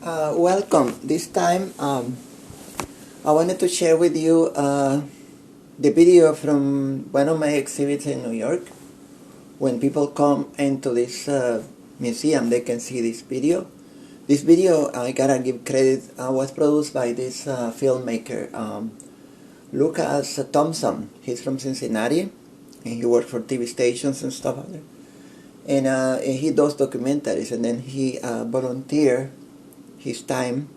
Welcome. This time I wanted to share with you the video from one of my exhibits in New York. When people come into this museum, they can see this video. This video, I gotta give credit, was produced by this filmmaker, Lucas Thompson. He's from Cincinnati, and he works for TV stations and stuff like that. And he does documentaries, and then he volunteers his time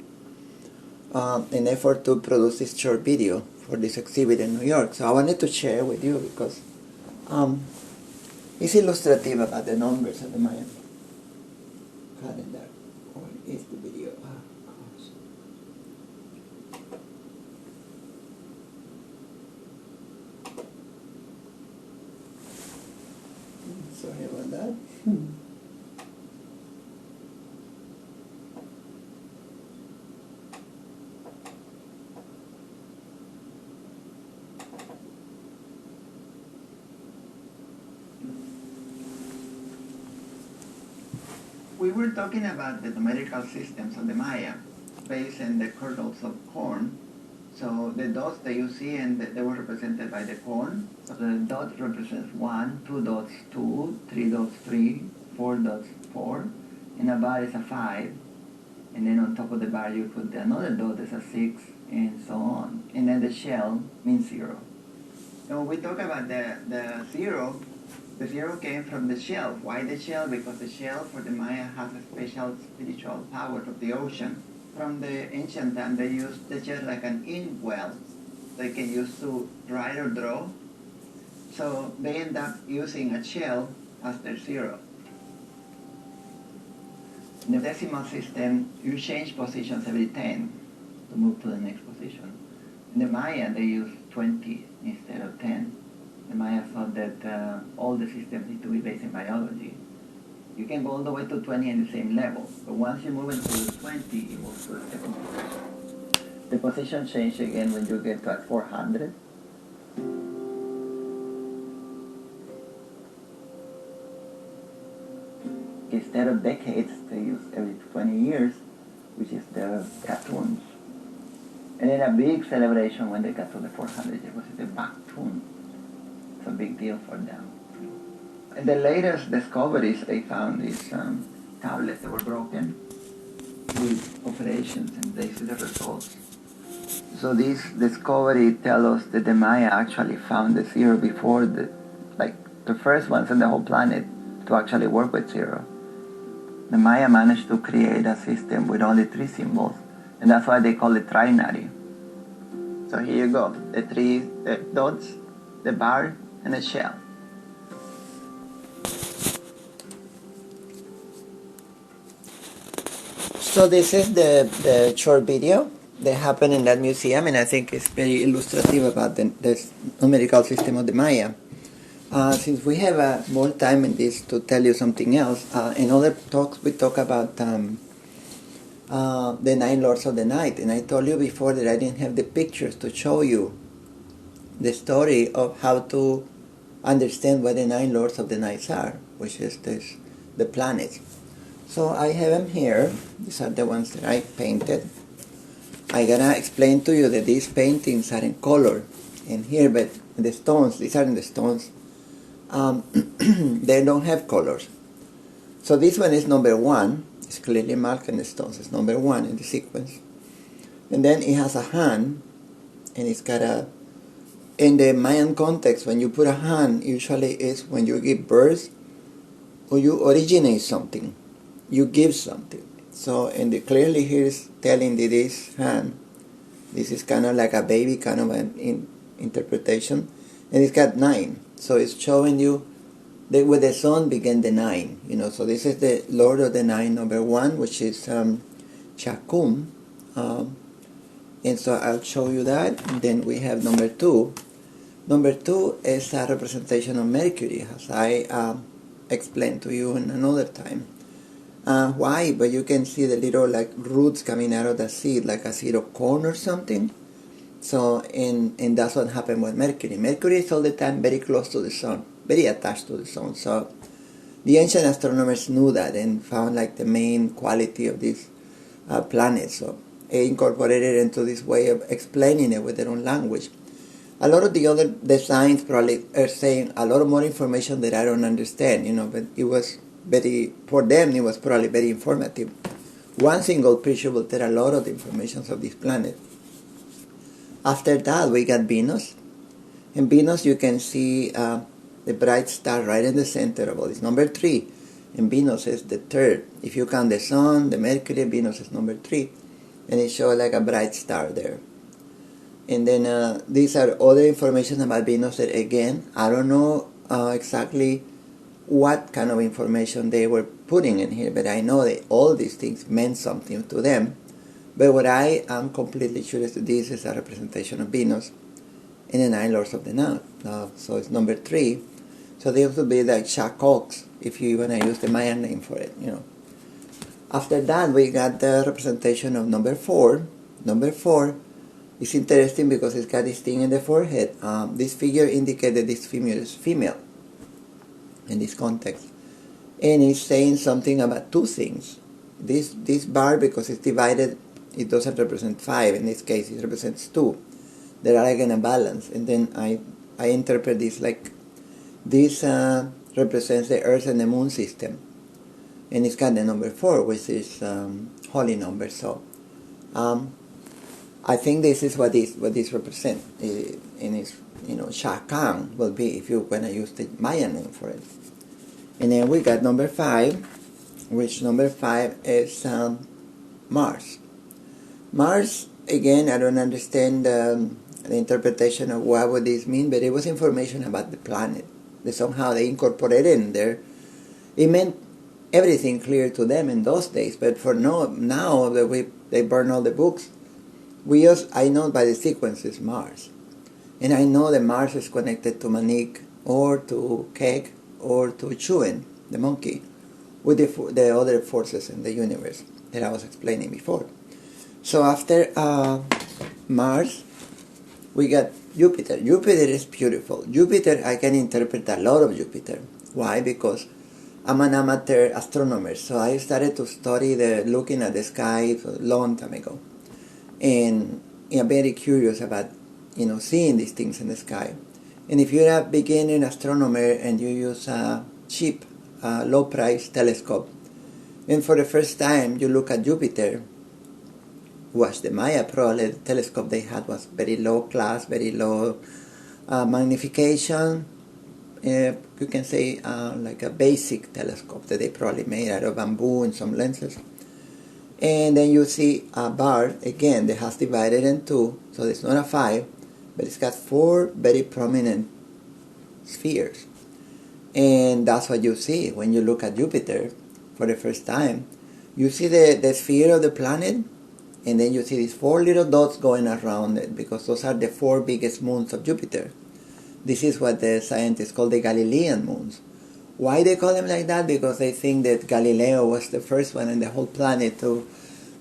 in effort to produce this short video for this exhibit in New York. So I wanted to share with you because it's illustrative about the numbers of the Mayan calendar. What is the video? Sorry about that. We were talking about the numerical systems of the Maya based on the kernels of corn. So the dots that you see, and they were represented by the corn. So the dot represents 1, 2 dots 2, 3 dots 3, 4 dots 4, and a bar is a 5. And then on top of the bar you put another dot that's a 6, and so on. And then the shell means 0. And when we talk about the 0, the 0 came from the shell. Why the shell? Because the shell for the Maya has a special spiritual power of the ocean. From the ancient time, they used the shell like an ink well. They can use to write or draw. So they end up using a shell as their 0. In the decimal system, you change positions every 10 to move to the next position. In the Maya, they use 20 instead of 10. The Maya thought that all the systems need to be based in biology. You can go all the way to 20 in the same level, but once you move into the 20, you move to the second position. The position change again when you get to 400. Instead of decades, they use every 20 years, which is the cartoons. And then a big celebration when they got to the 400 years was the Bakhtun. It's a big deal for them. And the latest discoveries, they found these tablets that were broken with operations, and they see the results. So this discovery tells us that the Maya actually found the 0 before the first ones on the whole planet to actually work with 0. The Maya managed to create a system with only 3 symbols, and that's why they call it trinary. So here you go, the 3 dots, the bar, and the shell. So this is the short video that happened in that museum, and I think it's very illustrative about the numerical system of the Maya. Since we have more time in this to tell you something else, in other talks we talk about the 9 Lords of the Night, and I told you before that I didn't have the pictures to show you the story of how to understand what the 9 Lords of the Night are, which is the planets. So I have them here. These are the ones that I painted. I'm gonna explain to you that these paintings are in color. And here, but the stones, these are in the stones, they don't have colors. So this one is number 1. It's clearly marked in the stones. It's number 1 in the sequence. And then it has a hand, and it's got a... In the Mayan context, when you put a hand, usually is when you give birth or you originate something. You give something. So, and clearly here is telling that this hand, this is kind of like a baby kind of an interpretation, and it's got 9. So it's showing you that with the sun began the 9. So this is the Lord of the 9, number 1, which is Chakum. And so I'll show you that. And then we have number 2. Number 2 is a representation of Mercury, as I explained to you in another time. Why? But you can see the little roots coming out of the seed, like a seed of corn or something. So, and that's what happened with Mercury. Mercury is all the time very close to the sun, very attached to the sun. So the ancient astronomers knew that and found the main quality of this planet. So they incorporated it into this way of explaining it with their own language. A lot of the other designs probably are saying a lot of more information that I don't understand, but it was for them it was probably very informative. One single picture will tell a lot of the information of this planet. After that, we got Venus. In Venus, you can see the bright star right in the center of all this. Number 3. And Venus is the third. If you count the Sun, the Mercury, Venus is number 3. And it shows like a bright star there. And then these are other information about Venus that, again, I don't know exactly what kind of information they were putting in here, but I know that all these things meant something to them. But what I am completely sure is that this is a representation of Venus in the 9 Lords of the North. So it's number 3. So they have to be like Shakoks, if you want to use the Mayan name for it, After that, we got the representation of number 4. Number 4 is interesting because it's got this thing in the forehead. This figure indicates that this female is female in this context. And it's saying something about 2 things. This bar, because it's divided, it doesn't represent 5. In this case, it represents 2. They are like in a balance. And then I interpret this like this represents the Earth and the Moon system. And it's got the number 4, which is holy number. So I think this is what this represents. And it's, Shakang will be if you want to use the Mayan name for it. And then we got number 5, which number 5 is Mars. Mars, again, I don't understand the interpretation of what would this mean, but it was information about the planet. That somehow they incorporated in there. It meant everything clear to them in those days, but for now that they burn all the books, I know by the sequences Mars. And I know that Mars is connected to Manik or to Kek or to Chuen, the monkey, with the other forces in the universe that I was explaining before. So after Mars, we got Jupiter. Jupiter is beautiful. Jupiter, I can interpret a lot of Jupiter. Why? Because I'm an amateur astronomer, so I started to study looking at the sky a long time ago. And I'm very curious about, seeing these things in the sky. And if you're a beginner astronomer and you use a cheap, low-price telescope, and for the first time you look at Jupiter, was the Maya probably the telescope they had was very low class, very low magnification. You can say like a basic telescope that they probably made out of bamboo and some lenses. And then you see a bar, again, that has divided in 2, so it's not a 5, but it's got 4 very prominent spheres. And that's what you see when you look at Jupiter for the first time. You see the sphere of the planet, and then you see these 4 little dots going around it, because those are the 4 biggest moons of Jupiter. This is what the scientists call the Galilean moons. Why they call them like that? Because they think that Galileo was the first one in the whole planet to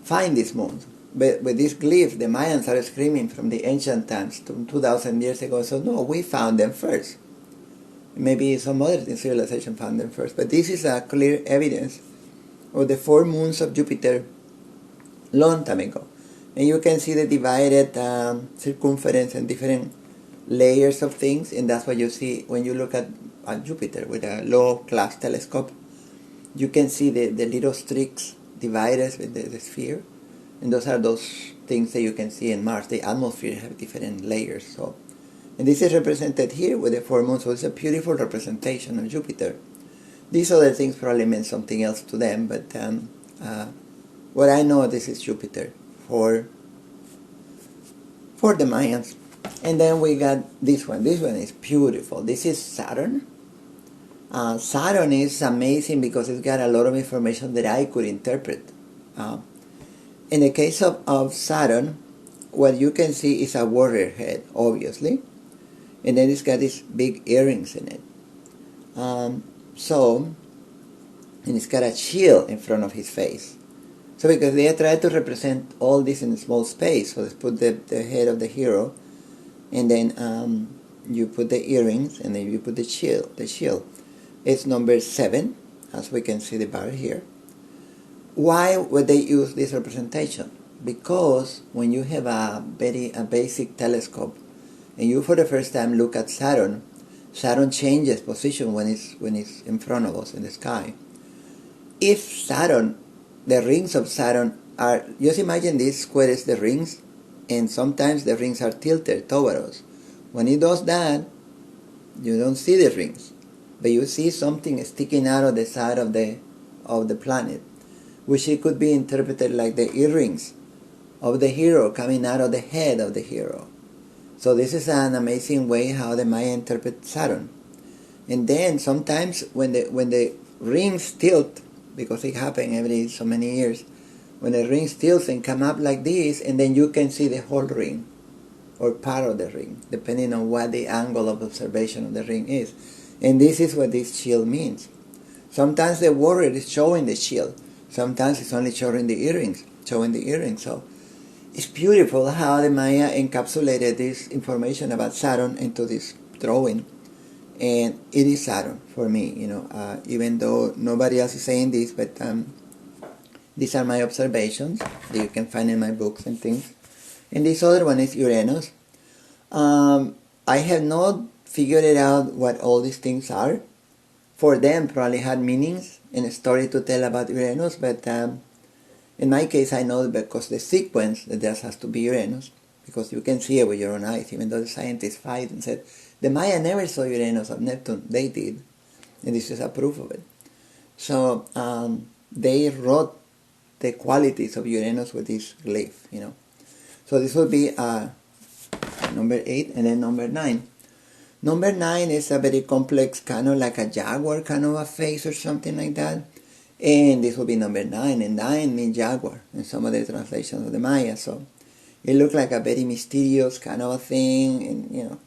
find these moons. But with these glyphs, the Mayans are screaming from the ancient times, 2,000 years ago, so no, we found them first. Maybe some other civilization found them first. But this is a clear evidence of the 4 moons of Jupiter long time ago. And you can see the divided circumference and different layers of things, and that's what you see when you look at Jupiter with a low-class telescope. You can see the little streaks divided with the sphere, and those are those things that you can see in Mars. The atmosphere have different layers. So, and this is represented here with the 4 moons, so it's a beautiful representation of Jupiter. These other things probably meant something else to them, but what I know, this is Jupiter for the Mayans. And then we got this one. This one is beautiful. This is Saturn. Saturn is amazing because it's got a lot of information that I could interpret. In the case of Saturn, what you can see is a warrior head, obviously. And then it's got these big earrings in it. And it's got a shield in front of his face. So because they try to represent all this in a small space, so let's put the head of the hero, and then you put the earrings, and then you put the shield. It's number 7, as we can see the bar here. why would they use this representation? Because when you have a basic telescope and you for the first time look at Saturn, Saturn changes position when it's in front of us in the sky. If Saturn, the rings of Saturn are, just imagine this square is the rings, and sometimes the rings are tilted toward us. When it does that, you don't see the rings, but you see something sticking out of the side of the planet, which it could be interpreted like the earrings of the hero coming out of the head of the hero. So this is an amazing way how the Maya interpret Saturn. And then sometimes when the rings tilt, because it happened every so many years, when the rings tilt and come up like this, and then you can see the whole ring or part of the ring, depending on what the angle of observation of the ring is. And this is what this shield means. Sometimes the warrior is showing the shield. Sometimes it's only showing the earrings. So it's beautiful how the Maya encapsulated this information about Saturn into this drawing. And it is Saturn for me, even though nobody else is saying this, but these are my observations that you can find in my books and things. And this other one is Uranus. I have not figured it out what all these things are. For them, probably had meanings and a story to tell about Uranus, but in my case, I know because the sequence that there has to be Uranus, because you can see it with your own eyes, even though the scientists fight and said, the Maya never saw Uranus or Neptune. They did, and this is a proof of it. So they wrote the qualities of Uranus with this glyph, So this will be number 8, and then number 9. Number 9 is a very complex, kind of like a jaguar kind of a face or something like that. And this will be number 9, and 9 means jaguar in some of the translations of the Maya. So it looked like a very mysterious kind of a thing, and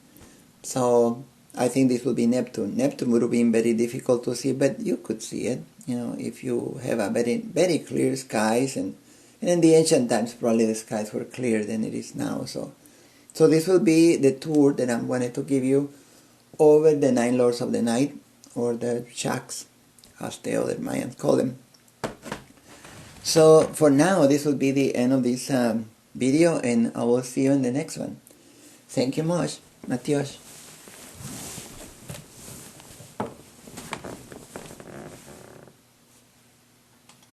So I think this will be Neptune. Neptune would have been very difficult to see, but you could see it, if you have a very, very clear skies. And in the ancient times, probably the skies were clearer than it is now. So this will be the tour that I'm going to give you over the 9 Lords of the Night, or the Shaks, as the other Mayans call them. So for now, this will be the end of this video, and I will see you in the next one. Thank you much. Adios.